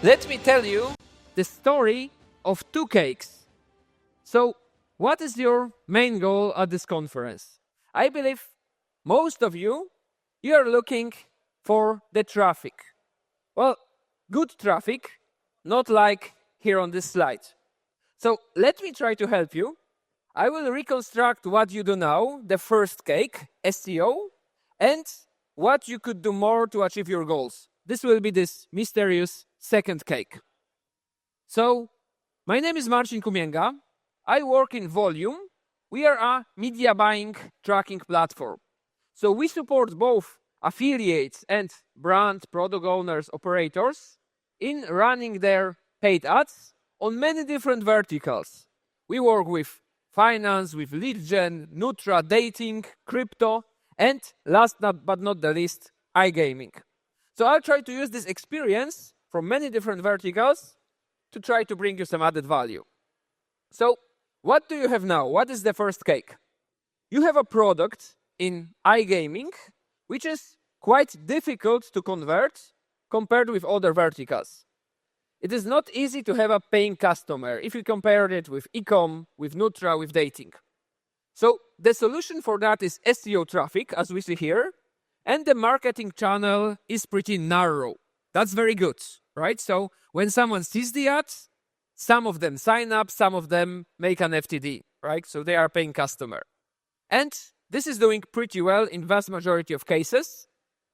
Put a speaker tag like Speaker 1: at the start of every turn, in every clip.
Speaker 1: Let me tell you the story of two cakes. So, what is your main goal at this conference? I believe most of you are looking for the traffic. Well, good traffic, not like here on this slide. So let me try to help you. I will reconstruct what you do now, the first cake, SEO, and what you could do more to achieve your goals. This will be this mysterious second cake. So, my name is Marcin Kumięga. I work in Volume. We are a media buying tracking platform. So we support both affiliates and brand, product owners, operators in running their paid ads on many different verticals. We work with finance, with lead gen, Nutra, dating, crypto, and last but not the least, iGaming. So I'll try to use this experience from many different verticals to try to bring you some added value. So what do you have now? What is the first cake? You have a product in iGaming which is quite difficult to convert compared with other verticals. It is not easy to have a paying customer if you compare it with e-com, with Nutra, with dating. So the solution for that is SEO traffic, as we see here, and the marketing channel is pretty narrow. That's very good, right? So when someone sees the ads, some of them sign up, some of them make an FTD, right? So they are a paying customer. And this is doing pretty well in vast majority of cases.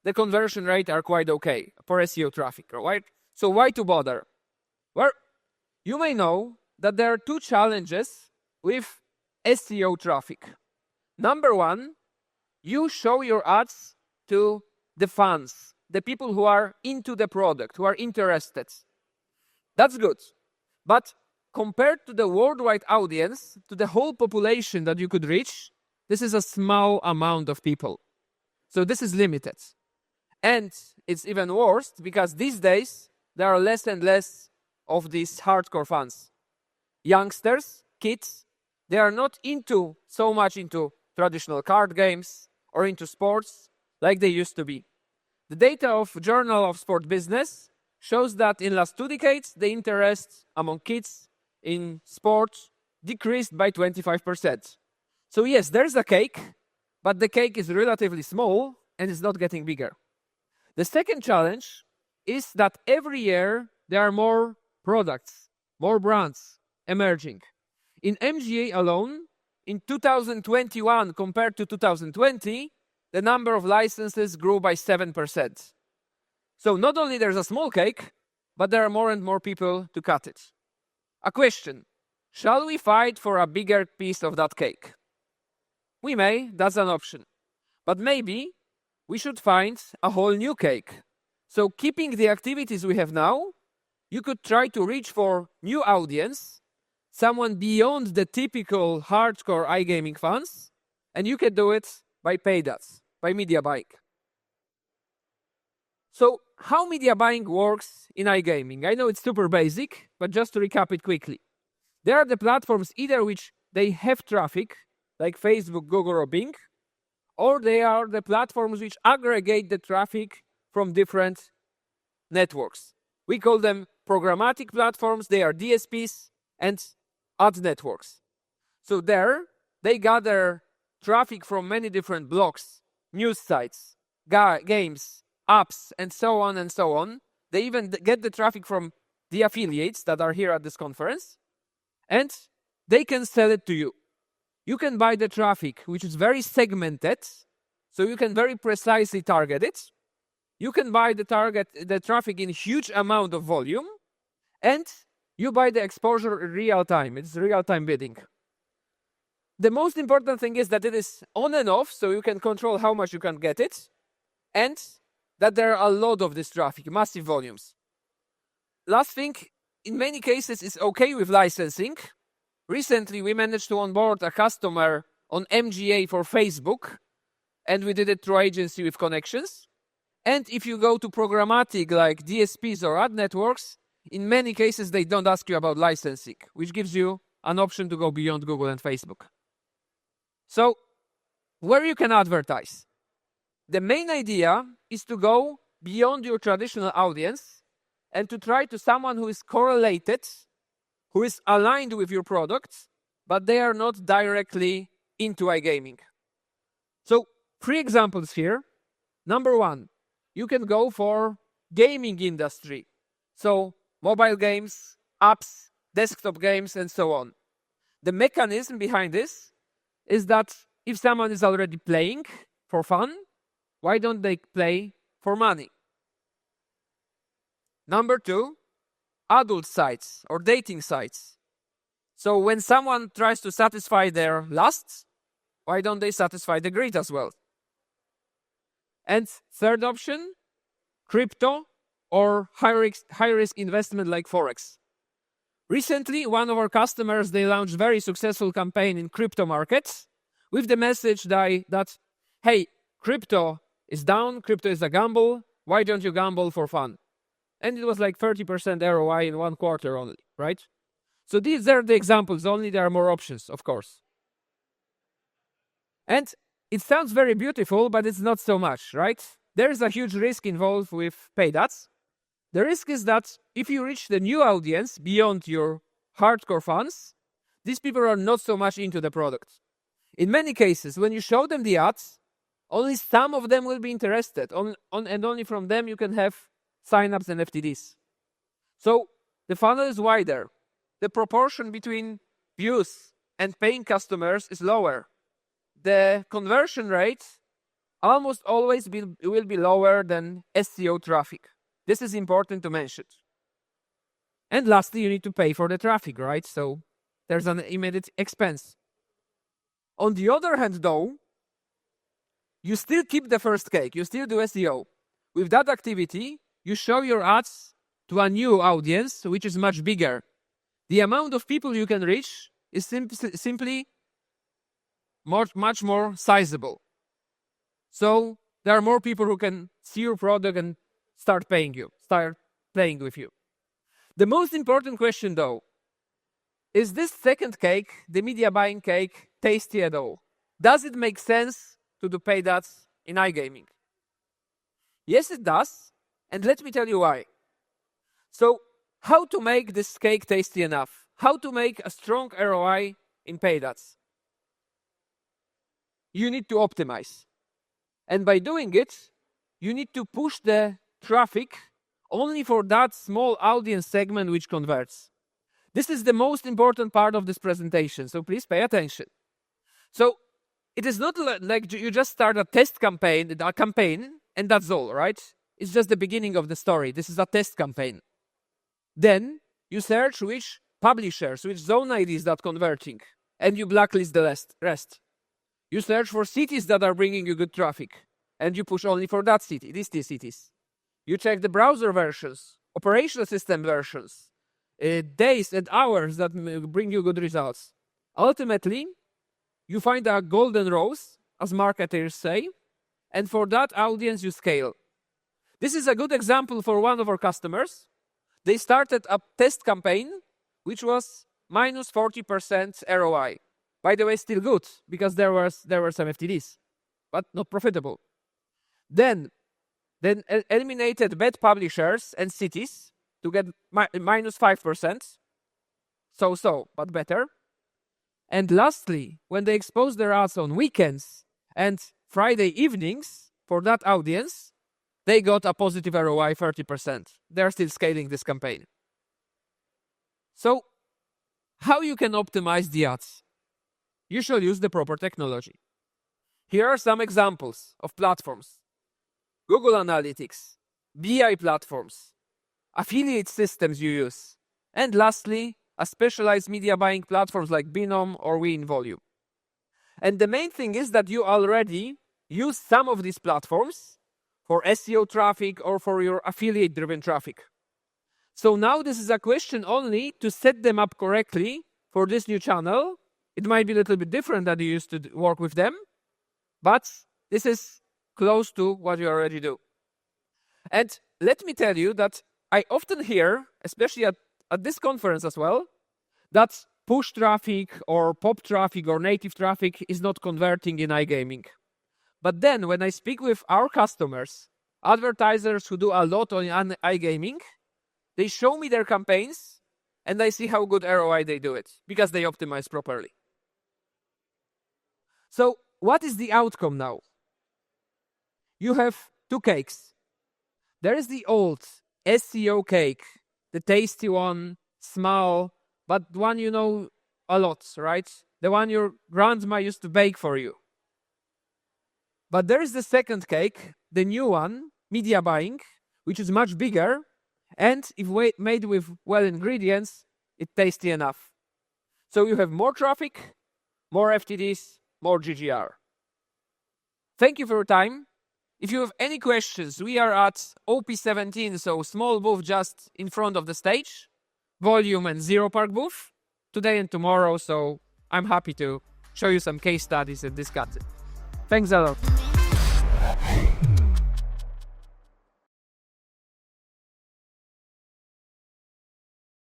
Speaker 1: The conversion rate are quite okay for SEO traffic, right? So why to bother? Well, you may know that there are two challenges with SEO traffic. Number one, you show your ads to the fans, the people who are into the product, who are interested. That's good. But compared to the worldwide audience, to the whole population that you could reach, this is a small amount of people. So this is limited. And it's even worse because these days, there are less and less of these hardcore fans. Youngsters, kids, they are not so much into traditional card games or into sports like they used to be. The data of Journal of Sport Business shows that in last 2 decades, the interest among kids in sports decreased by 25%. So yes, there's a cake, but the cake is relatively small and it's not getting bigger. The second challenge is that every year there are more products, more brands emerging. In MGA alone, in 2021 compared to 2020, the number of licenses grew by 7%. So not only there's a small cake, but there are more and more people to cut it. A question: shall we fight for a bigger piece of that cake? We may, that's an option. But maybe we should find a whole new cake. So keeping the activities we have now, you could try to reach for new audience, someone beyond the typical hardcore iGaming fans, and you can do it by paid ads, by media buying. So how media buying works in iGaming? I know it's super basic, but just to recap it quickly. There are the platforms either which they have traffic, like Facebook, Google, or Bing, or they are the platforms which aggregate the traffic from different networks. We call them programmatic platforms. They are DSPs and ad networks. So there, they gather traffic from many different blogs, news sites, games, apps, and so on and so on. They even get the traffic from the affiliates that are here at this conference, and they can sell it to you. You can buy the traffic, which is very segmented, so you can very precisely target it. You can buy the traffic in huge amount of volume, and you buy the exposure in real time. It's real-time bidding. The most important thing is that it is on and off, so you can control how much you can get it, and that there are a lot of this traffic, massive volumes. Last thing, in many cases, it's okay with licensing. Recently, we managed to onboard a customer on MGA for Facebook, and we did it through agency with connections. And if you go to programmatic like DSPs or ad networks, in many cases, they don't ask you about licensing, which gives you an option to go beyond Google and Facebook. So, where you can advertise? The main idea is to go beyond your traditional audience and to try to someone who is correlated, who is aligned with your product, but they are not directly into iGaming. So 3 examples here. Number 1, you can go for gaming industry. So mobile games, apps, desktop games, and so on. The mechanism behind this is that if someone is already playing for fun, why don't they play for money? Number 2, adult sites or dating sites. So when someone tries to satisfy their lusts, why don't they satisfy the greed as well? And third option, crypto or high-risk investment like Forex. Recently, one of our customers, they launched very successful campaign in crypto markets with the message that, hey, crypto is down, crypto is a gamble, why don't you gamble for fun? And it was like 30% ROI in 1 quarter only, right? So these are the examples only, there are more options, of course. And it sounds very beautiful, but it's not so much, right? There is a huge risk involved with paid ads. The risk is that if you reach the new audience beyond your hardcore fans, these people are not so much into the product. In many cases, when you show them the ads, only some of them will be interested, and only from them you can have signups and FTDs. So the funnel is wider. The proportion between views and paying customers is lower. The conversion rate almost always will be lower than SEO traffic. This is important to mention. And lastly, you need to pay for the traffic, right? So there's an immediate expense. On the other hand, though, you still keep the first cake. You still do SEO. With that activity, you show your ads to a new audience, which is much bigger. The amount of people you can reach is simply much more sizable. So there are more people who can see your product and start paying you, start playing with you. The most important question, though, is this second cake, the media buying cake, tasty at all? Does it make sense to do paid ads in iGaming? Yes, it does, and let me tell you why. So, how to make this cake tasty enough? How to make a strong ROI in paid ads? You need to optimize. And by doing it, you need to push the traffic only for that small audience segment which converts. This is the most important part of this presentation, so please pay attention. So it is not like you just start a test campaign, and that's all, right? It's just the beginning of the story. This is a test campaign. Then you search which publishers, which zone IDs that converting, and you blacklist the rest. You search for cities that are bringing you good traffic, and you push only for that city, these 2 cities. You check the browser versions, operational system versions, days and hours that bring you good results. Ultimately, you find a golden rose, as marketers say, and for that audience you scale. This is a good example for one of our customers. They started a test campaign, which was minus 40% ROI. By the way, still good, because there were some FTDs, but not profitable. Then eliminated bad publishers and cities to get minus 5%. So, but better. And lastly, when they exposed their ads on weekends and Friday evenings for that audience, they got a positive ROI 30%. They're still scaling this campaign. So, how you can optimize the ads? You shall use the proper technology. Here are some examples of platforms. Google Analytics, BI platforms, affiliate systems you use, and lastly, a specialized media buying platforms like Binom or we in Volume. And the main thing is that you already use some of these platforms for SEO traffic or for your affiliate-driven traffic. So now this is a question only to set them up correctly for this new channel. It might be a little bit different than you used to work with them, but this is close to what you already do. And let me tell you that I often hear, especially at this conference as well, that push traffic or pop traffic or native traffic is not converting in iGaming. But then when I speak with our customers, advertisers who do a lot on iGaming, they show me their campaigns, and I see how good ROI they do it, because they optimize properly. So what is the outcome now? You have two cakes. There is the old SEO cake, the tasty one, small, but one you know a lot, right? The one your grandma used to bake for you. But there is the second cake, the new one, media buying, which is much bigger, and if made with well ingredients, it's tasty enough. So you have more traffic, more FTDs, more GGR. Thank you for your time. If you have any questions, we are at OP17, so small booth just in front of the stage, Volume and Zero Park booth, today and tomorrow, so I'm happy to show you some case studies and discuss it. Thanks a lot.